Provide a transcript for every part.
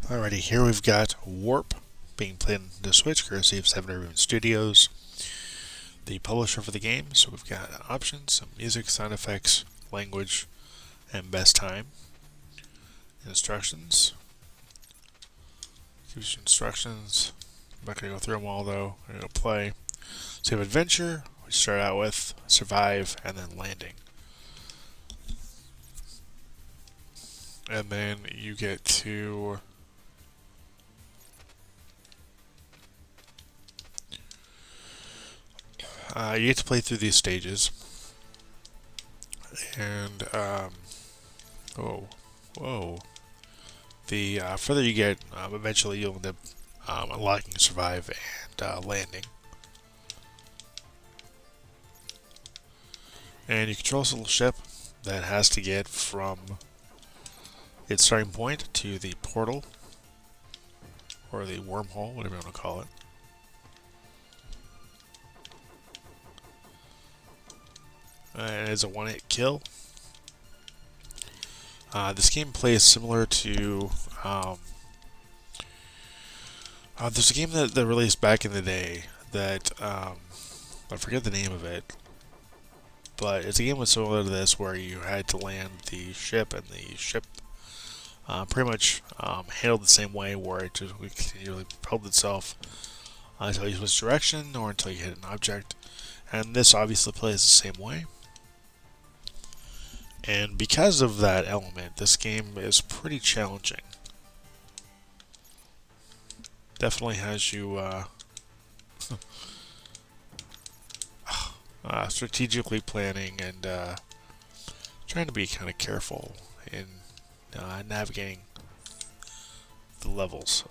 Alrighty, here we've got W.A.R.P being played on the Switch, courtesy of 7 Ribbon Studios, the publisher for the game. So we've got options, some music, sound effects, language, and best time. Instructions. Gives you instructions. I'm not going to go through them all though. I'm going to play. So you have adventure, which start out with survive, and then landing. And then you get to you get to play through these stages, and whoa. The further you get, eventually you'll end up unlocking survive and landing. And you control this little ship that has to get from its starting point to the portal, or the wormhole, whatever you want to call it. And it's a one-hit kill. This game plays similar to there's a game that released back in the day that I forget the name of it, but it's a game that's similar to this where you had to land the ship, and the ship pretty much handled the same way, where it just continually propelled itself until you switch direction or until you hit an object. And this obviously plays the same way. And because of that element, this game is pretty challenging. Definitely has you strategically planning and trying to be kind of careful in navigating the levels.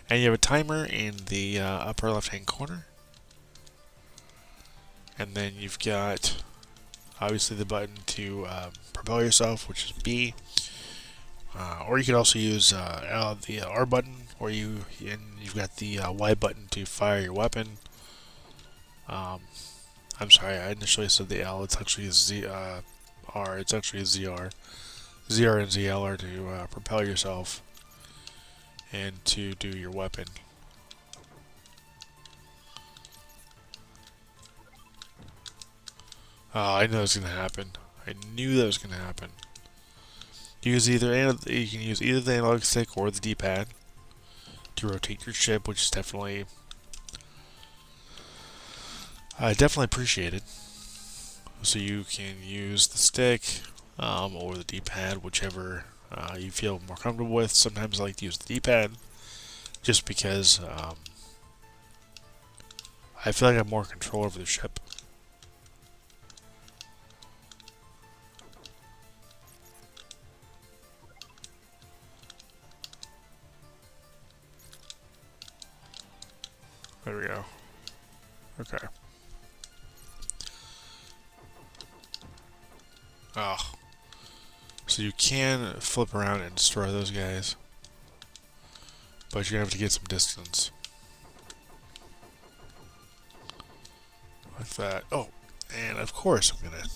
And you have a timer in the upper left-hand corner. And then you've got obviously the button to propel yourself, which is B. Or you could also use the R button, or you've got the Y button to fire your weapon. I'm sorry, I initially said the L. It's actually a Z R. It's actually a ZR. ZR and ZL are to propel yourself and to do your weapon. I knew that was going to happen. I knew that was going to happen. You can use either the analog stick or the D-pad to rotate your ship, which is definitely appreciated. So you can use the stick or the D-pad, whichever you feel more comfortable with. Sometimes I like to use the D-pad just because I feel like I have more control over the ship. There we go. Okay. Oh. So you can flip around and destroy those guys, but you're going to have to get some distance. Like that. Oh, and of course I'm going to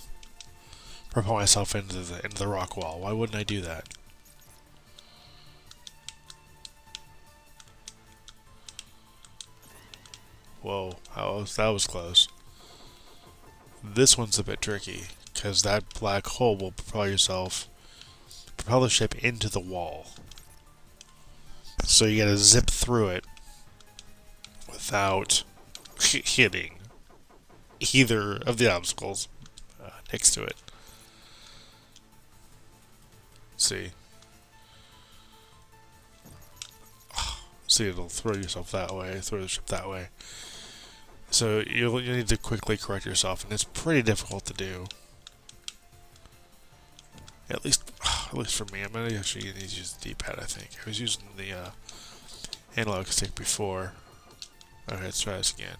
propel myself into the rock wall. Why wouldn't I do that? Whoa, that was close. This one's a bit tricky, because that black hole will propel the ship into the wall. So you gotta zip through it without hitting either of the obstacles next to it. See? See, it'll throw yourself that way, throw the ship that way. So you need to quickly correct yourself, and it's pretty difficult to do. At least for me. I'm gonna actually need to use the D-pad. I think I was using the analog stick before. Okay, let's try this again.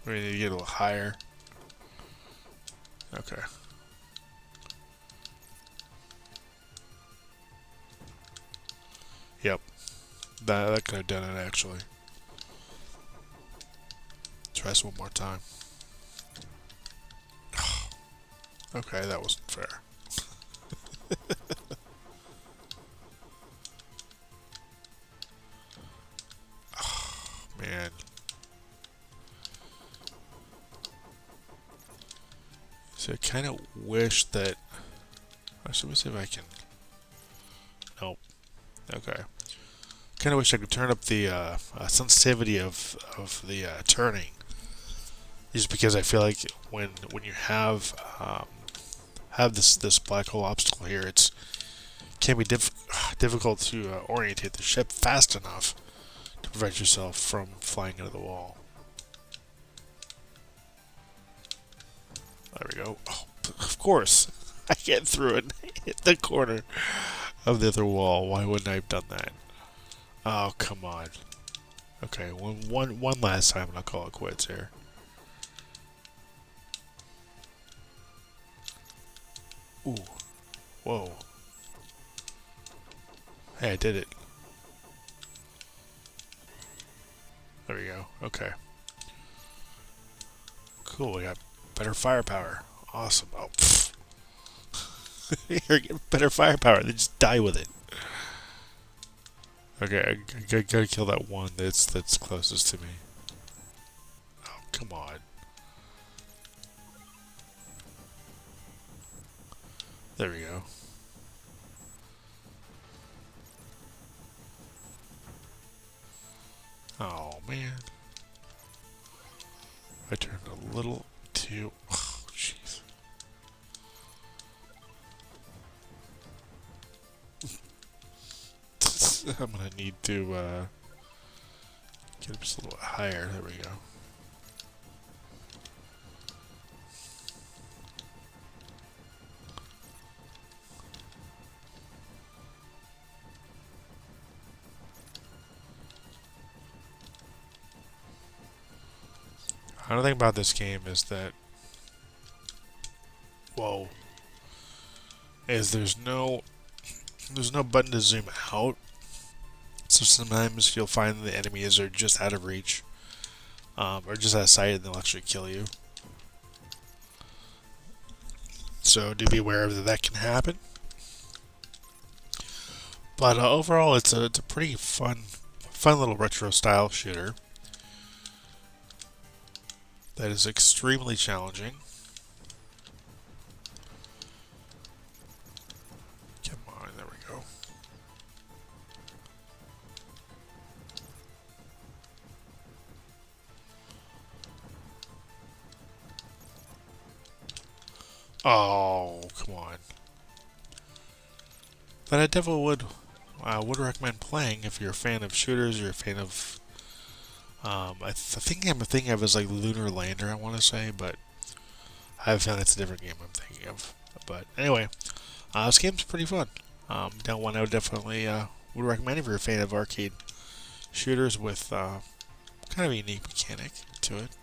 We need to get a little higher. Okay. Yep. That could have done it, actually. Try this one more time. Okay, that wasn't fair. Man. So I kind of wish that... Actually, let me see if I can... Nope. Okay. Kind of wish I could turn up the sensitivity of the turning. Just because I feel like when you have this black hole obstacle here, it can be difficult to orientate the ship fast enough to prevent yourself from flying into the wall. There we go. Oh, of course, I get through it. Hit the corner of the other wall. Why wouldn't I have done that? Oh, come on. Okay, one last time and I'll call it quits here. Ooh. Whoa. Hey, I did it. There we go. Okay. Cool, we got better firepower. Awesome. Oh, pfft. Here, get better firepower. Then just die with it. Okay, I gotta kill that one that's closest to me. Oh, come on. There we go. Oh, man. I turned a little too... Oh, jeez. I'm gonna need to get up just a little bit higher. There we go. Another thing about this game is that... Whoa. Is there's no button to zoom out. So sometimes you'll find the enemies are just out of reach. Or just out of sight and they'll actually kill you. So do be aware that can happen. But overall, it's a pretty fun little retro style shooter that is extremely challenging. Come on, there we go. Oh, come on. But I definitely would recommend playing if you're a fan of shooters, you're a fan of... I think I'm thinking of it as like Lunar Lander, I want to say, but I have a feeling it's a different game I'm thinking of. But anyway, this game's pretty fun. Down one, I would definitely would recommend if you're a fan of arcade shooters with kind of a unique mechanic to it.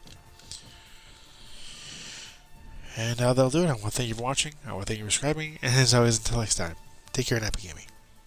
And that'll do it. I want to thank you for watching. I want to thank you for subscribing. And as always, until next time, take care and happy gaming.